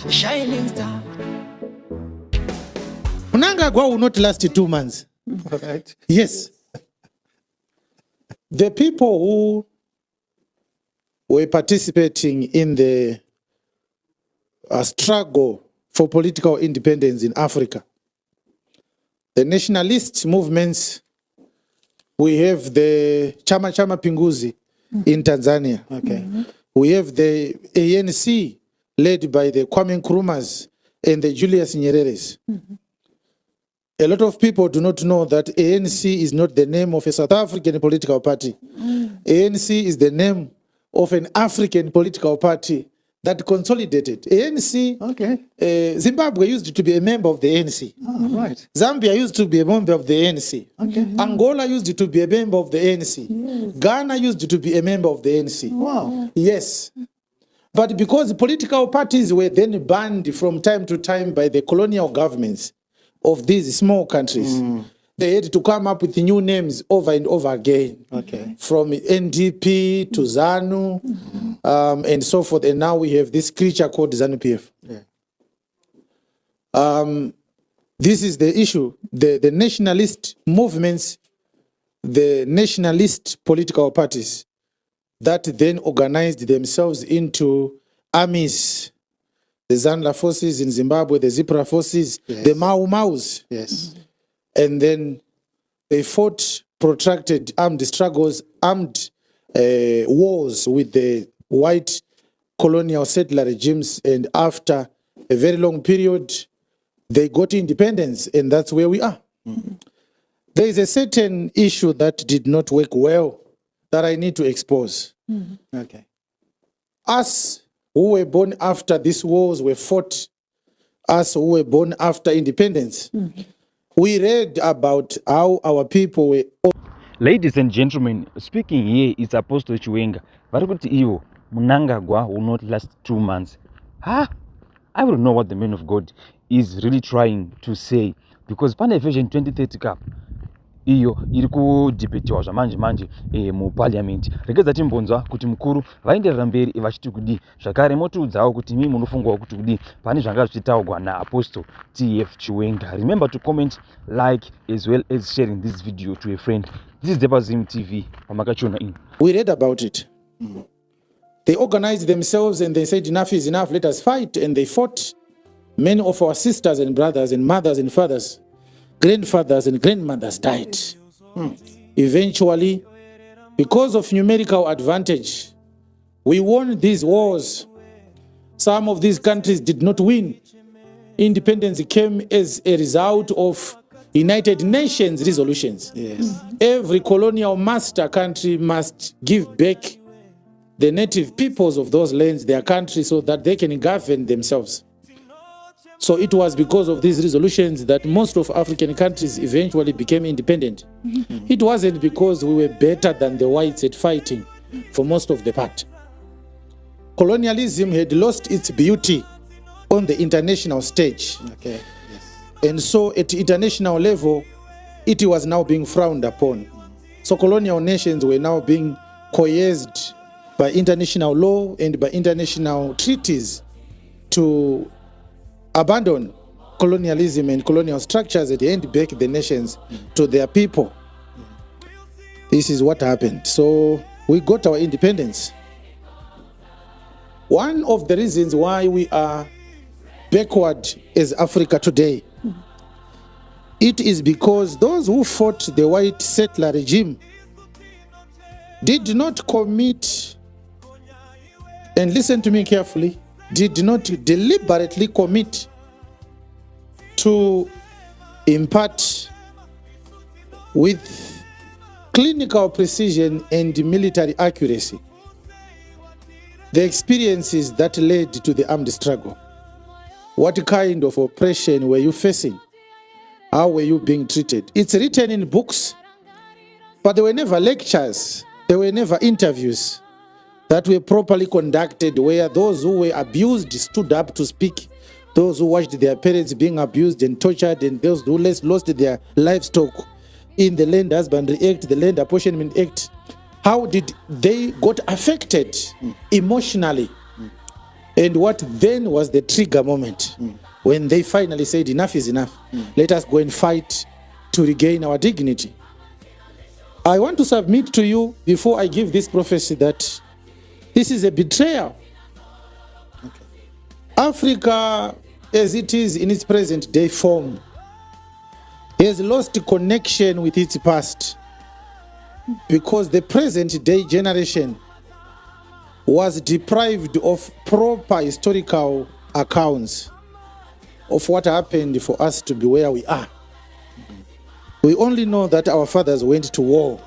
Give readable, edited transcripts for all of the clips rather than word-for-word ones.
Shining star. Mnangagwa will not last 2 months. Right. Yes. The people who were participating in the struggle for political independence in Africa, the nationalist movements, we have the Chama Pinguzi in Tanzania. Okay. We have the ANC led by the Kwame Nkrumahs and the Julius Nyereres. A lot of people do not know that ANC is not the name of a South African political party. ANC is the name of an African political party that consolidated. ANC, Okay. Zimbabwe used to be a member of the ANC. Oh, right. Zambia used to be a member of the ANC. Okay. Angola used to be a member of the ANC. Ghana used to be a member of the ANC. Wow. Yes. But because political parties were then banned from time to time by the colonial governments of these small countries, they had to come up with new names over and over again. Okay. From NDP to ZANU and so forth. And now we have this creature called ZANU-PF. Yeah. This is the issue. The nationalist movements, the nationalist political parties that then organized themselves into armies, the Zanla forces in Zimbabwe, the Zipra forces, Yes. the Mau Maus. Yes. And then they fought protracted armed struggles, armed wars with the white colonial settler regimes. And after a very long period, they got independence, and that's where we are. There is a certain issue that did not work well that I need to expose. Okay. Us who were born after these wars were fought, us who were born after independence, we read about how our people were. Ladies and gentlemen, speaking here is Apostle Chiwenga. Varikuti Ivo, Mnangagwa will not last 2 months. I don't know what the man of God is really trying to say, because pane Vision 2030 Cup iyo iri kudhibhetiwa zvamanje muparliament. Regedza timbonzwa kuti mukuru vaenderera mberi vachiti kudi, zvakare motiudzawo kuti mimi munofungwawo kuti kudi pane zvanga zvichitaurwa naApostle TF Chiwenga. Remember to comment, like, as well as sharing this video to a friend. This is Zim TV. We read about it. They organized themselves and they said enough is enough, let us fight. And they fought. Many of our sisters and brothers and mothers and fathers, grandfathers and grandmothers died. Eventually, because of numerical advantage, we won these wars. Some of these countries did not win. Independence came as a result of United Nations resolutions. Yes. Every colonial master country must give back the native peoples of those lands, their country, so that they can govern themselves. So it was because of these resolutions that most of African countries eventually became independent. It wasn't because we were better than the whites at fighting for most of the part. Colonialism had lost its beauty on the international stage. Okay. Yes. And so at international level, it was now being frowned upon. So colonial nations were now being coerced by international law and by international treaties to abandon colonialism and colonial structures and hand back the nations to their people. This is what happened. So we got our independence. One of the reasons why we are backward as Africa today, it is because those who fought the white settler regime did not commit, and listen to me carefully, did not deliberately commit to impart with clinical precision and military accuracy the experiences that led to the armed struggle. What kind of oppression were you facing? How were you being treated? It's written in books, but there were never lectures, there were never interviews that were properly conducted, where those who were abused stood up to speak, those who watched their parents being abused and tortured, and those who lost their livestock in the Land Husbandry Act, the Land Apportionment Act, how did they got affected emotionally, and what then was the trigger moment when they finally said enough is enough. Let us go and fight to regain our dignity. I want to submit to you before I give this prophecy that this is a betrayal. Africa, as it is in its present day form, has lost connection with its past, because the present day generation was deprived of proper historical accounts of what happened for us to be where we are. We only know that our fathers went to war.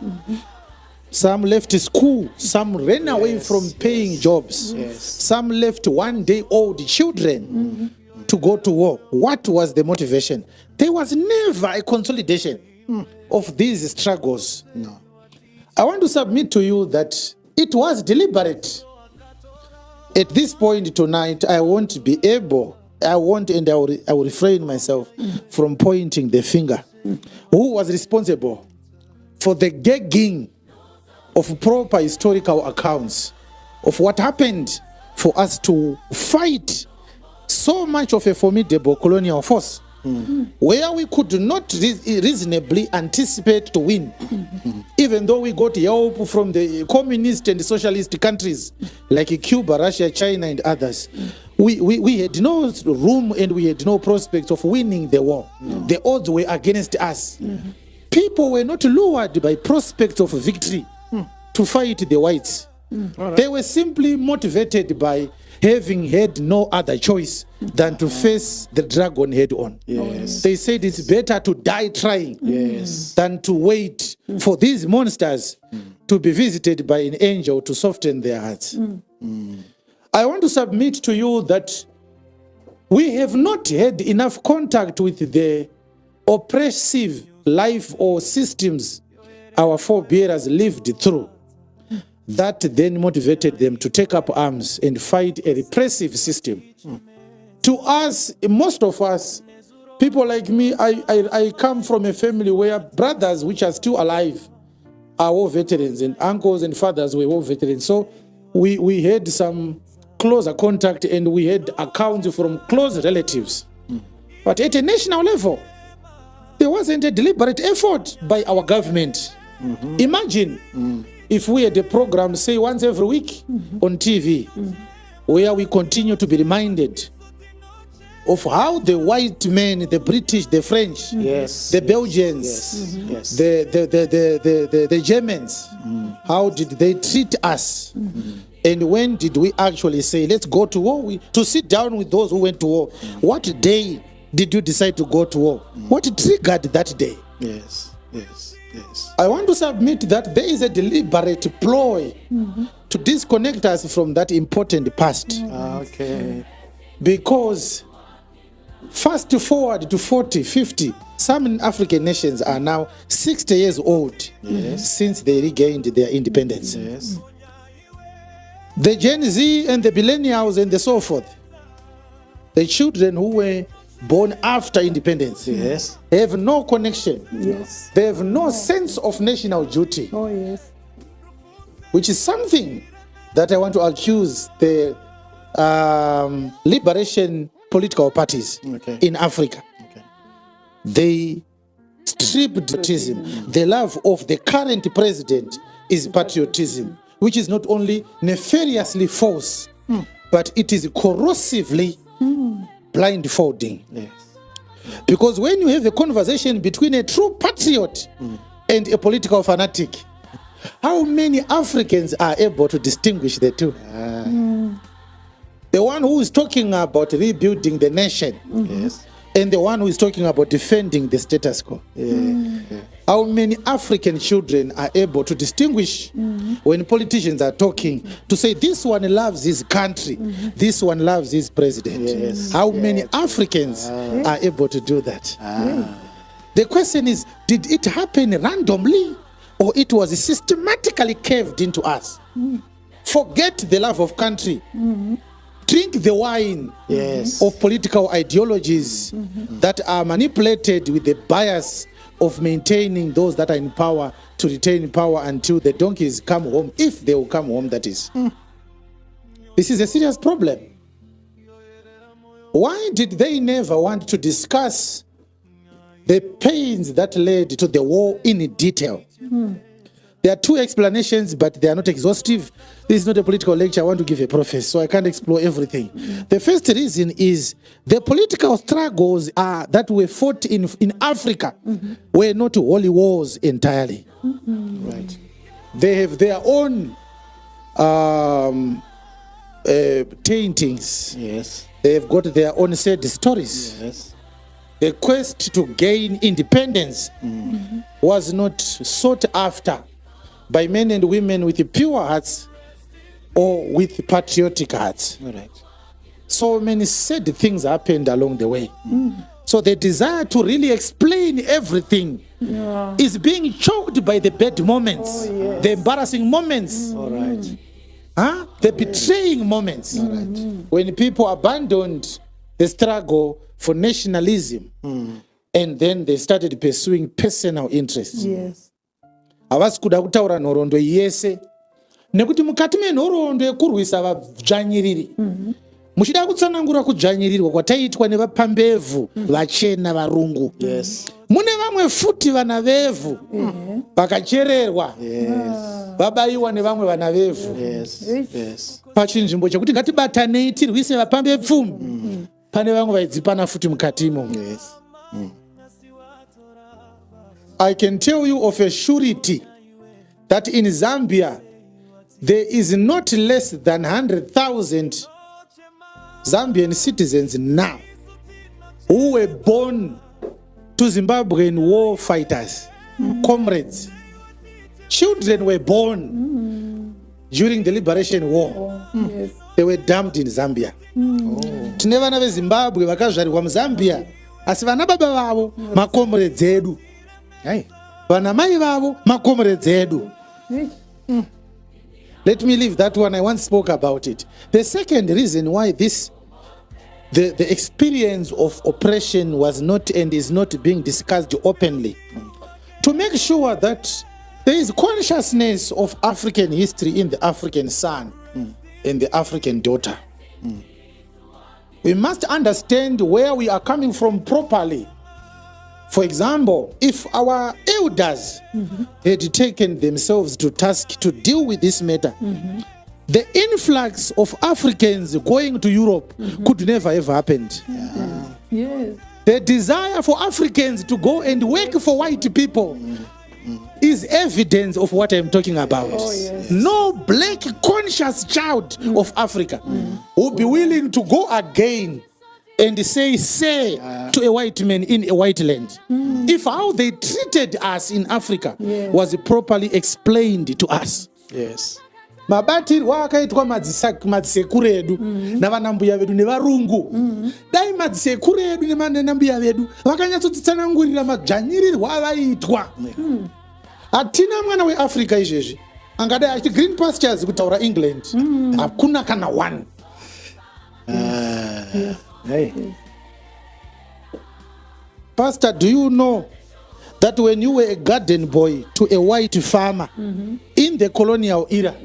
Some left school, some ran away from paying jobs. Some left one-day-old children to go to war. What was the motivation? There was never a consolidation of these struggles. No. I want to submit to you that it was deliberate. At this point tonight, I won't be able, I will refrain myself from pointing the finger. Who was responsible for the gagging of proper historical accounts of what happened for us to fight so much of a formidable colonial force, where we could not reasonably anticipate to win, even though we got help from the communist and socialist countries like Cuba, Russia, China, and others. We had no room and we had no prospects of winning the war. The odds were against us. People were not lured by prospects of victory to fight the whites. They were simply motivated by having had no other choice than to face the dragon head on. They said it's better to die trying than to wait for these monsters to be visited by an angel to soften their hearts. I want to submit to you that we have not had enough contact with the oppressive life or systems our forebears lived through, that then motivated them to take up arms and fight a repressive system. To us, most of us, people like me, I come from a family where brothers which are still alive are war veterans, and uncles and fathers were war veterans. So we had some closer contact and we had accounts from close relatives. But at a national level, there wasn't a deliberate effort by our government. Imagine if we had a program, say once every week on TV, where we continue to be reminded of how the white men, the British, the French, the Belgians, the Germans, how did they treat us? And when did we actually say, let's go to war? To sit down with those who went to war. What day did you decide to go to war? What triggered that day? I want to submit that there is a deliberate ploy to disconnect us from that important past. Because fast forward to 40, 50, some African nations are now 60 years old since they regained their independence. The Gen Z and the millennials and the so forth, the children who were born after independence, have no connection. They have no sense of national duty. Which is something that I want to accuse the liberation political parties in Africa. They stripped patriotism. The love of the current president is patriotism, which is not only nefariously false, but it is corrosively blindfolding. Because when you have a conversation between a true patriot and a political fanatic, how many Africans are able to distinguish the two? The one who is talking about rebuilding the nation, and the one who is talking about defending the status quo. How many African children are able to distinguish when politicians are talking to say this one loves his country, this one loves his president? How many Africans are able to do that? The question is, did it happen randomly or it was systematically carved into us? Forget the love of country. Drink the wine of political ideologies that are manipulated with the bias of maintaining those that are in power to retain power until the donkeys come home, if they will come home, that is. This is a serious problem. Why did they never want to discuss the pains that led to the war in detail? There are two explanations, but they are not exhaustive. This is not a political lecture. I want to give a preface, so I can't explore everything. The first reason is the political struggles that were fought in Africa were not holy wars entirely. Right. They have their own taintings. Yes. They have got their own sad stories. Yes. The quest to gain independence was not sought after by men and women with pure hearts or with patriotic hearts. All right. So many sad things happened along the way. So the desire to really explain everything is being choked by the bad moments, the embarrassing moments, All right. the betraying moments. All right. When people abandoned the struggle for nationalism and then they started pursuing personal interests. Yes. Havasi kuda kutaura nhoroondo yese nekuti mukati menhoroondo yekurwisa vadzvanyiriri muchida kutsanangura kudzvanyirirwa kwataiitwa nevapambevhu vachena varungu. Yes. Mune vamwe futi vana vevhu vakachererwa vabayiwa nevamwe vana vevhu Yes. Yes. pachinzvimbo chekuti ngatibatanei tirwise vapambepfumi pane vamwe vaidzipana futi mukatimo. Yes. I can tell you of a surety that in Zambia there is not less than 100,000 Zambian citizens now who were born to Zimbabwean war fighters, comrades. Children were born during the liberation war. Yes. They were dumped in Zambia. Tine vana veZimbabwe vakazvarirwa muZambia asi vana baba vavo makomrades edu. Hey. Vana mai vavo makomrades edu. Let me leave that one. I once spoke about it. The second reason why the experience of oppression was not and is not being discussed openly, to make sure that there is consciousness of African history in the African son and the African daughter. We must understand where we are coming from properly. For example, if our elders had taken themselves to task to deal with this matter, the influx of Africans going to Europe could never have happened. Yes. The desire for Africans to go and work for white people is evidence of what I'm talking about. Oh, yes. No black conscious child of Africa will be willing to go again and say to a white man in a white land. If how they treated us in Africa was properly explained to us. Yes. Mabatirwa akaitwa madzisekuru edu navanambuya vedu nevarungu. Dai madzisekuru edu nemanambuya vedu vakanyatsotitsanangurira madzvanyirirwa avaitwa. Hatina mwana weAfrica izvezvi angadai achiti green pastures kutaura England. Hakuna kana one. Hey. Pastor, do you know that when you were a garden boy to a white farmer in the colonial era,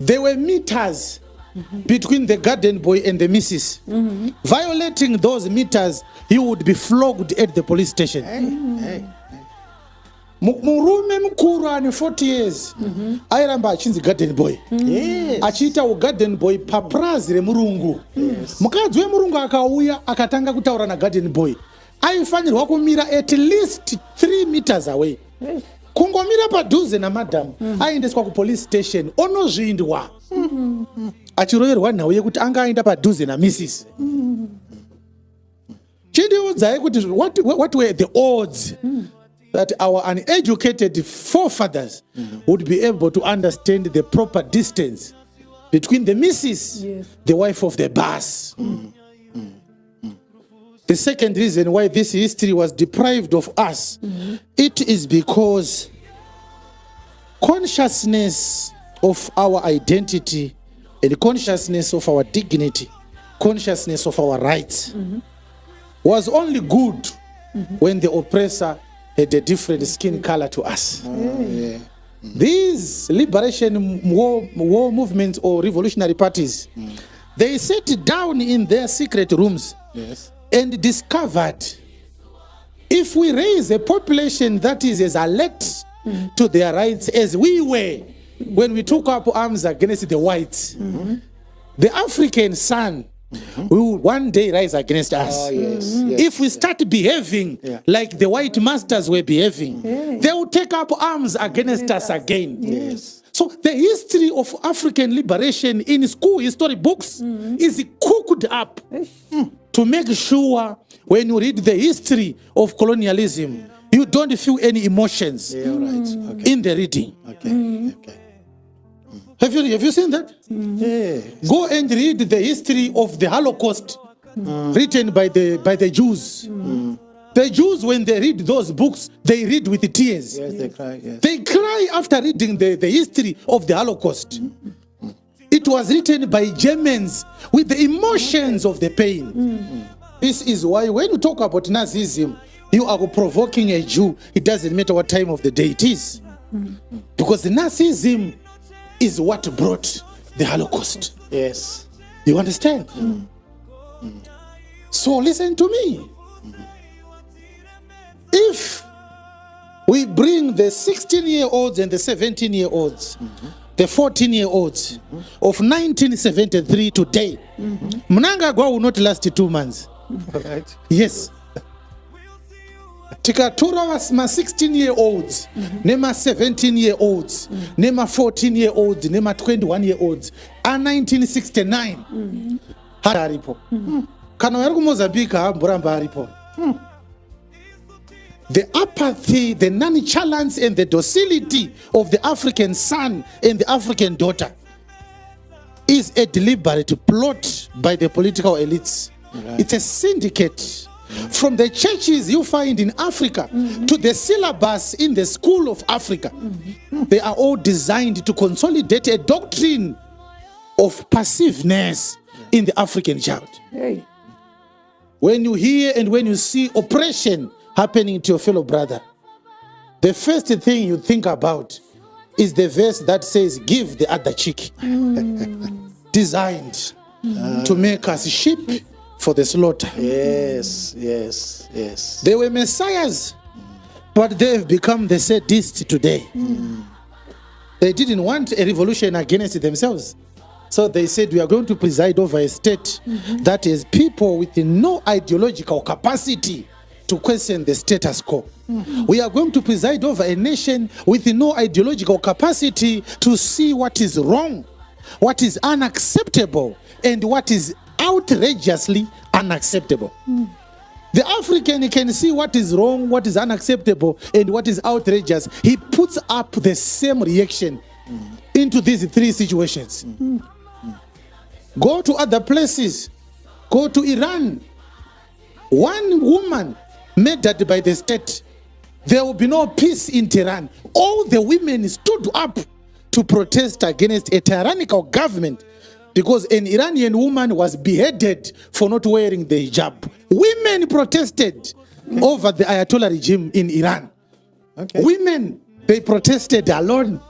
there were meters between the garden boy and the missus? Violating those meters, he would be flogged at the police station. Hey. Murume mukuru ane 40 years airamba achinzi garden boy. Yes. Achiita ugarden boy papurazi remurungu. Mukadzi wemurungu akauya akatanga kutaura nagarden boy, aifanirwa kumira at least 3 meters away. Kungomira padhuze namadhamu aendeswa kupolice station onozvindwa achiroverwa nhau yekuti anga aenda padhuze namisisi. Chidiudzai kuti what were the odds that our uneducated forefathers would be able to understand the proper distance between the missus, the wife of the boss. The second reason why this history was deprived of us, it is because consciousness of our identity and consciousness of our dignity, consciousness of our rights was only good when the oppressor had a different skin color to us. Yeah. These liberation war movements or revolutionary parties, they sat down in their secret rooms Yes. and discovered if we raise a population that is as alert to their rights as we were when we took up arms against the whites, the African sun will one day rise against us. Oh, yes. Yes. If we start behaving like the white masters were behaving, they will take up arms against us again. Yes. So the history of African liberation in school history books is cooked up to make sure when you read the history of colonialism, you don't feel any emotions Yeah, right. Okay. in the reading. Okay. Okay. Have you seen that? Yeah. Go and read the history of the Holocaust written by the Jews. The Jews, when they read those books, they read with tears. Yes, they cry. Yes. They cry after reading the history of the Holocaust. It was written by Germans with the emotions of the pain. This is why when you talk about Nazism, you are provoking a Jew. It doesn't matter what time of the day it is. Because the Nazism is what brought the Holocaust. Yes. You understand? So listen to me. If we bring the 16-year-olds and the 17-year-olds, the 14-year-olds of 1973 today, Mnangagwa will not last 2 months. All right. Yes. Tikatura was my 16-year-olds, nema 17-year-olds, nema 14-year-olds, nema 21-year-olds, and 1969. Haripo. Kana wari Mozambique hamburamba haripo. The apathy, the nonchalance, and the docility of the African son and the African daughter is a deliberate plot by the political elites. Right. It's a syndicate. From the churches you find in Africa to the syllabus in the school of Africa, they are all designed to consolidate a doctrine of passiveness in the African child. Hey. When you hear and when you see oppression happening to your fellow brother, the first thing you think about is the verse that says, give the other cheek. Designed to make us sheep for the slaughter. Yes. Yes. Yes. They were messiahs, but they've become the sadists today. They didn't want a revolution against themselves. So they said, we are going to preside over a state that is people with no ideological capacity to question the status quo. We are going to preside over a nation with no ideological capacity to see what is wrong, what is unacceptable, and what is outrageously unacceptable. The African can see what is wrong, what is unacceptable, and what is outrageous. He puts up the same reaction into these three situations. Go to other places. Go to Iran. One woman murdered by the state. There will be no peace in Tehran. All the women stood up to protest against a tyrannical government because an Iranian woman was beheaded for not wearing the hijab. Women protested over the Ayatollah regime in Iran. Okay. Women, they protested alone.